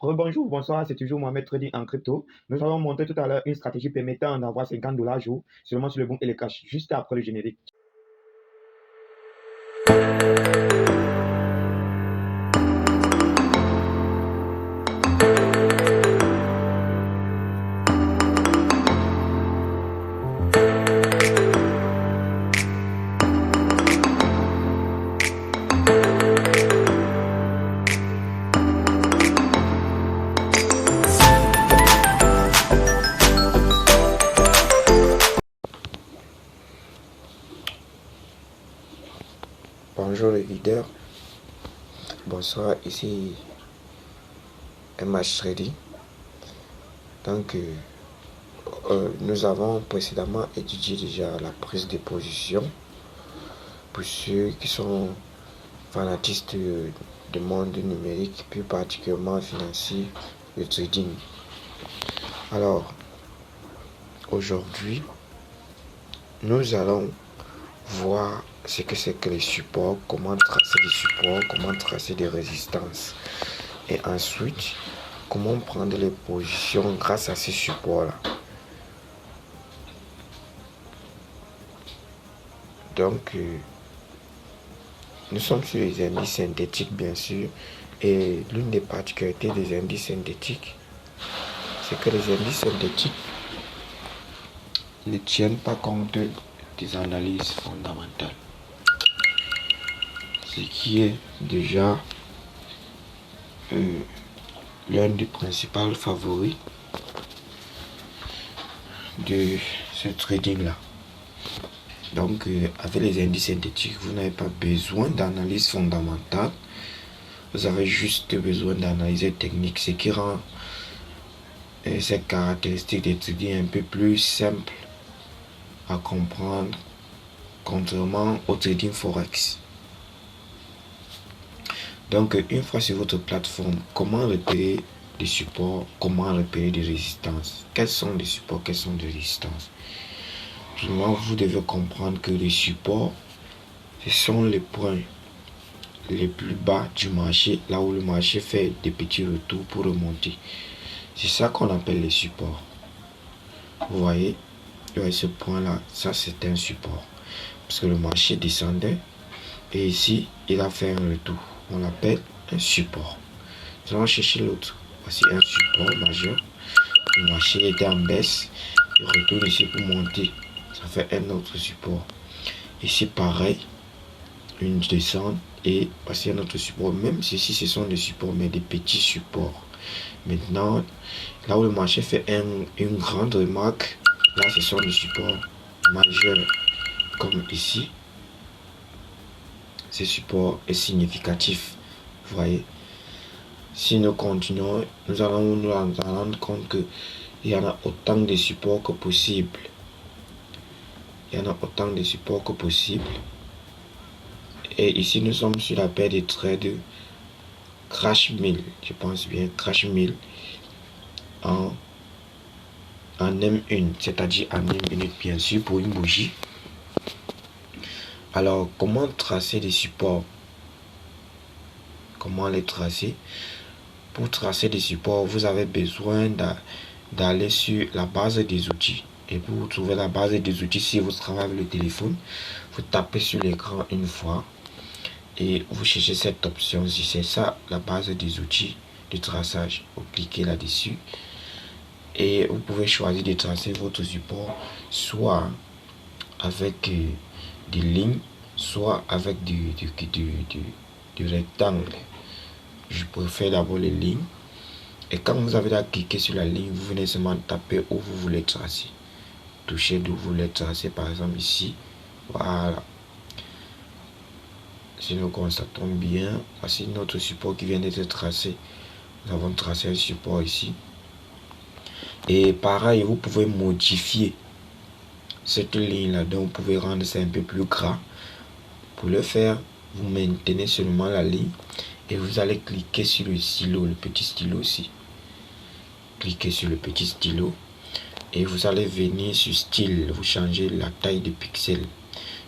Rebonjour, bonsoir, c'est toujours Mohamed Trading en crypto. Nous allons monter tout à l'heure une stratégie permettant d'avoir 50 dollars jour seulement sur le boom et le cash, juste après le générique. Bonjour les leaders, bonsoir, ici MH Trading. Donc, nous avons précédemment étudié déjà la prise de position pour ceux qui sont fanatistes du monde numérique, plus particulièrement financier, le trading. Alors, aujourd'hui, nous allons voir ce que c'est que les supports, comment tracer des supports, comment tracer des résistances. Et ensuite, comment prendre les positions grâce à ces supports-là. Donc, nous sommes sur les indices synthétiques, bien sûr. Et l'une des particularités des indices synthétiques, c'est que les indices synthétiques ne tiennent pas compte des analyses fondamentales. Ce qui est déjà l'un des principaux favoris de ce trading-là. Donc, avec les indices synthétiques, vous n'avez pas besoin d'analyse fondamentale. Vous avez juste besoin d'analyser technique, ce qui rend cette caractéristique des trading un peu plus simple à comprendre, contrairement au trading forex. Donc, une fois sur votre plateforme, comment repérer des supports, comment repérer des résistances? Quels sont les supports, quels sont les résistances? Premièrement, vous devez comprendre que les supports, ce sont les points les plus bas du marché, là où le marché fait des petits retours pour remonter. C'est ça qu'on appelle les supports. Vous voyez, ce point-là, ça c'est un support. Parce que le marché descendait et ici, il a fait un retour. On l'appelle un support. Nous allons chercher l'autre. Voici un support majeur. Le marché était en baisse. Il retourne ici pour monter. Ça fait un autre support. Ici, pareil. Une descente. Et voici un autre support. Même si ce sont des supports, mais des petits supports. Maintenant, là où le marché fait une grande remarque, là, ce sont des supports majeurs. Comme ici. Ce support est significatif. Vous voyez. Si nous continuons, nous allons nous rendre compte qu'il y en a autant de supports que possible. Il y en a autant de supports que possible. Et ici, nous sommes sur la paire des trades Crash 1000. Je pense bien, Crash 1000 en M1, c'est-à-dire en 1 minute, bien sûr, pour une bougie. Alors, comment tracer des supports? Comment les tracer? Pour tracer des supports, vous avez besoin d'aller sur la base des outils. Et pour trouver la base des outils, si vous travaillez avec le téléphone, vous tapez sur l'écran une fois et vous cherchez cette option. Si c'est ça, la base des outils de traçage, vous cliquez là-dessus et vous pouvez choisir de tracer votre support soit avec des lignes, soit avec du rectangle. Je préfère d'abord les lignes. Et quand vous avez cliqué sur la ligne, vous venez seulement taper où vous voulez tracer. Toucher d'où vous voulez tracer, par exemple ici. Voilà. Si nous constatons bien, voici notre support qui vient d'être tracé. Nous avons tracé un support ici. Et pareil, vous pouvez modifier cette ligne-là. Donc, vous pouvez rendre ça un peu plus gras. Pour le faire, vous maintenez seulement la ligne. Et vous allez cliquer sur le stylo, le petit stylo ici. Cliquez sur le petit stylo. Et vous allez venir sur style. Vous changez la taille de pixels.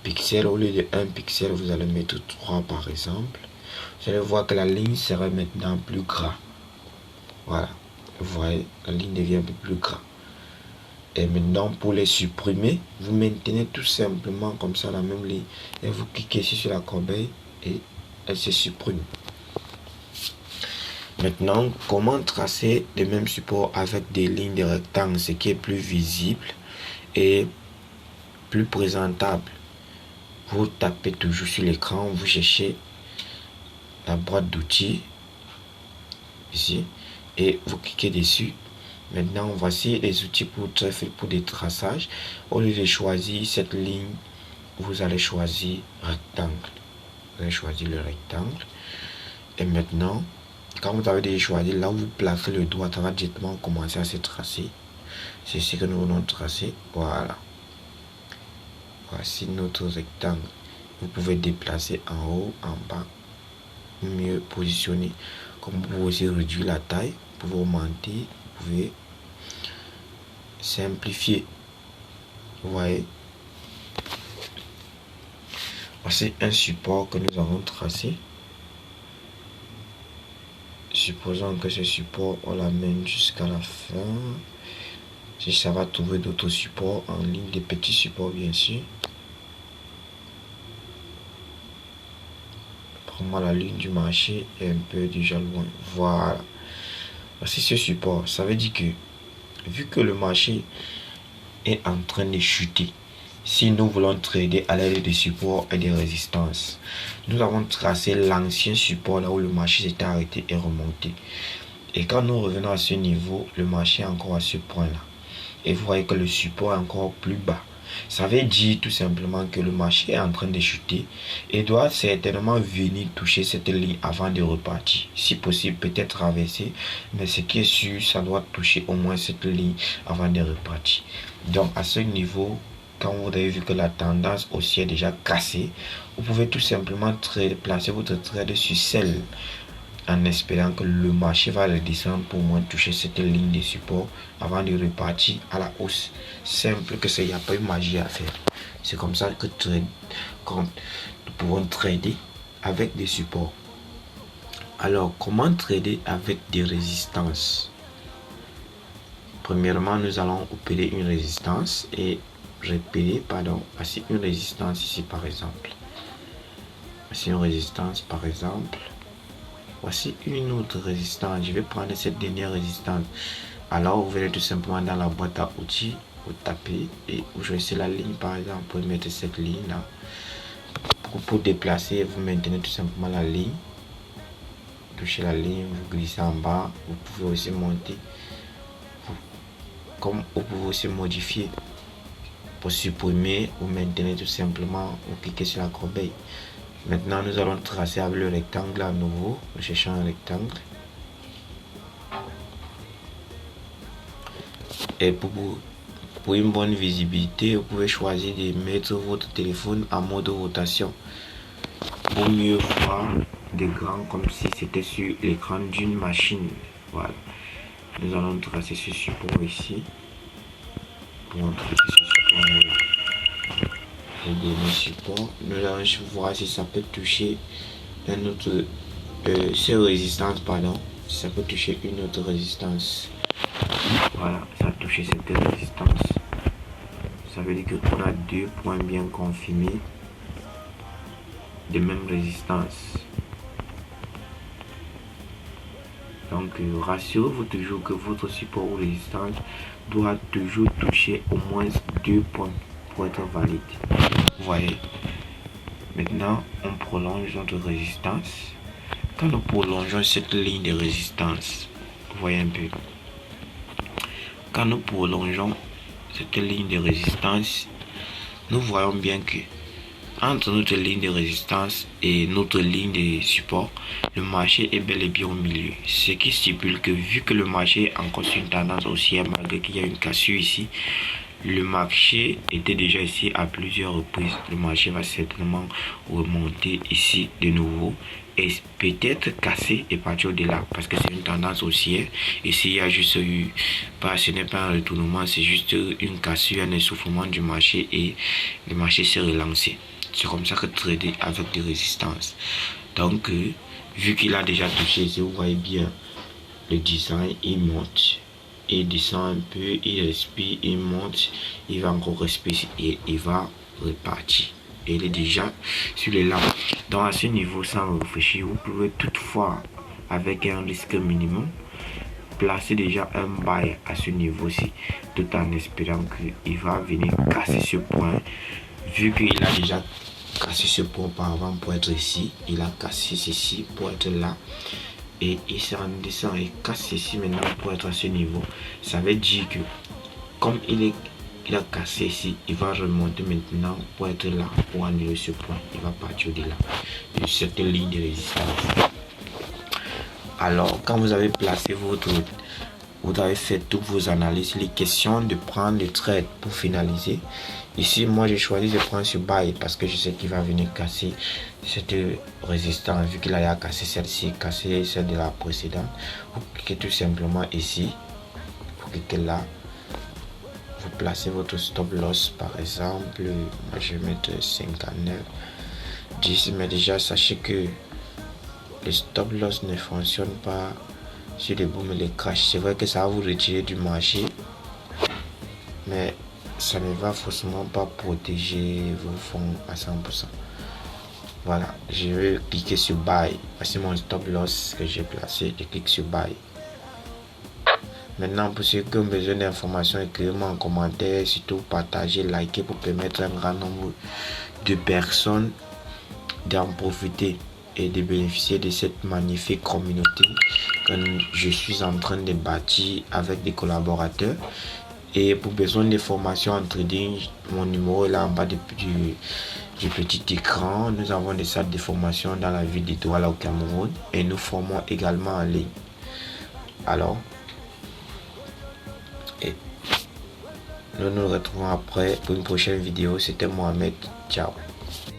Pixel, au lieu de 1 pixel, vous allez mettre 3 par exemple. Vous allez voir que la ligne sera maintenant plus gras. Voilà, vous voyez, la ligne devient un peu plus grande. Et maintenant, pour les supprimer, vous maintenez tout simplement comme ça la même ligne et vous cliquez ici sur la corbeille et elle se supprime. Maintenant, comment tracer les mêmes supports avec des lignes de rectangles, ce qui est plus visible et plus présentable? Vous tapez toujours sur l'écran, vous cherchez la boîte d'outils ici et vous cliquez dessus. Maintenant, voici les outils pour des traçages. Au lieu de choisir cette ligne, vous allez choisir rectangle. Vous allez choisir le rectangle. Et maintenant, quand vous avez déjà choisi, là où vous placez le doigt, ça va directement commencer à se tracer. C'est ce que nous venons de tracer. Voilà. Voici notre rectangle. Vous pouvez déplacer en haut, en bas, mieux positionner. Comme vous pouvez aussi réduire la taille, vous pouvez augmenter, vous pouvez simplifier. Vous voyez. Voici un support que nous avons tracé. Supposons que ce support, on l'amène jusqu'à la fin. Si ça va trouver d'autres supports en ligne, des petits supports bien sûr. Prends-moi la ligne du marché et un peu déjà loin. Voilà. Voici ce support. Ça veut dire que, vu que le marché est en train de chuter, si nous voulons trader à l'aide des supports et des résistances, nous avons tracé l'ancien support là où le marché s'était arrêté et remonté. Et quand nous revenons à ce niveau, le marché est encore à ce point-là. Et vous voyez que le support est encore plus bas. Ça veut dire tout simplement que le marché est en train de chuter et doit certainement venir toucher cette ligne avant de repartir. Si possible, peut-être traverser, mais ce qui est sûr, ça doit toucher au moins cette ligne avant de repartir. Donc à ce niveau, quand vous avez vu que la tendance haussière est déjà cassée, vous pouvez tout simplement placer votre trade sur celle en espérant que le marché va redescendre pour au moins toucher cette ligne de support avant de repartir à la hausse. Simple que ça, il n'y a pas eu magie à faire. C'est comme ça que nous pouvons trader avec des supports. Alors, comment trader avec des résistances? Premièrement, nous allons opérer une résistance et voici une résistance ici par exemple. Voici une résistance par exemple. Voici une autre résistance. Je vais prendre cette dernière résistance. Alors, vous venez tout simplement dans la boîte à outils, vous tapez et vous choisissez la ligne par exemple. Vous pouvez mettre cette ligne là. Pour déplacer, vous maintenez tout simplement la ligne. Touchez la ligne, vous glissez en bas. Vous pouvez aussi monter. Comme vous pouvez aussi modifier. Pour supprimer, vous maintenez tout simplement, vous cliquez sur la corbeille. Maintenant, nous allons tracer avec le rectangle à nouveau. Nous cherchons un rectangle. Et pour une bonne visibilité, vous pouvez choisir de mettre votre téléphone en mode rotation pour mieux voir des grands comme si c'était sur l'écran d'une machine. Voilà. Nous allons tracer ce support ici. Pour tracer ce support là. Donner support, nous allons voir si ça peut toucher un autre résistance, si ça peut toucher une autre résistance. Voilà, ça a touché cette résistance. Ça veut dire qu'on a deux points bien confirmés de même résistance. Donc rassurez-vous toujours que votre support ou résistance doit toujours toucher au moins deux points pour être valide. Vous voyez. Maintenant, on prolonge notre résistance. Quand nous prolongeons cette ligne de résistance, vous voyez un peu. Quand nous prolongeons cette ligne de résistance, nous voyons bien que entre notre ligne de résistance et notre ligne de support, le marché est bel et bien au milieu. Ce qui stipule que vu que le marché est encore sur une tendance haussière, malgré qu'il y a une cassure ici, le marché était déjà ici à plusieurs reprises. Le marché va certainement remonter ici de nouveau et peut-être casser et partir au-delà parce que c'est une tendance haussière. Ici, il y a juste eu, ce n'est pas un retournement, c'est juste une cassure, un essoufflement du marché et le marché s'est relancé. C'est comme ça que trader avec des résistances. Donc, vu qu'il a déjà touché ici, vous voyez bien, le design, il monte. Il descend un peu, il respire, il monte, il va encore respirer et il va repartir. Et il est déjà sur les lampes. Donc à ce niveau, sans réfléchir, vous pouvez toutefois, avec un risque minimum, placer déjà un bail à ce niveau-ci, tout en espérant qu'il va venir casser ce point. Vu qu'il a déjà cassé ce point auparavant pour être ici, il a cassé ceci pour être là. Et il se descend et casse ici maintenant pour être à ce niveau. Ça veut dire que comme il a cassé ici, il va remonter maintenant pour être là, pour annuler ce point. Il va partir de là, de cette ligne de résistance. Alors quand vous avez placé vous avez fait toutes vos analyses, les questions de prendre le trade pour finaliser. Ici, moi, j'ai choisi de prendre ce bail parce que je sais qu'il va venir casser cette résistance. Vu qu'il a cassé celle-ci, casser celle de la précédente. Vous cliquez tout simplement ici. Vous cliquez là. Vous placez votre stop loss, par exemple. Moi, je vais mettre 59, 10. Mais déjà, sachez que le stop loss ne fonctionne pas sur les booms et les crash. C'est vrai que ça va vous retirer du marché, mais ça ne va forcément pas protéger vos fonds à 100%. Voilà, je vais cliquer sur buy. Voici mon stop loss que j'ai placé. Je clique sur buy. Maintenant, pour ceux qui ont besoin d'informations, écrivez-moi en commentaire, surtout partagez, likez pour permettre à un grand nombre de personnes d'en profiter et de bénéficier de cette magnifique communauté que je suis en train de bâtir avec des collaborateurs. Et pour besoin de formations en trading, mon numéro est là en bas du petit écran. Nous avons des salles de formation dans la ville de Douala au Cameroun et nous formons également en ligne. Alors, nous nous retrouvons après pour une prochaine vidéo. C'était Mohamed. Ciao.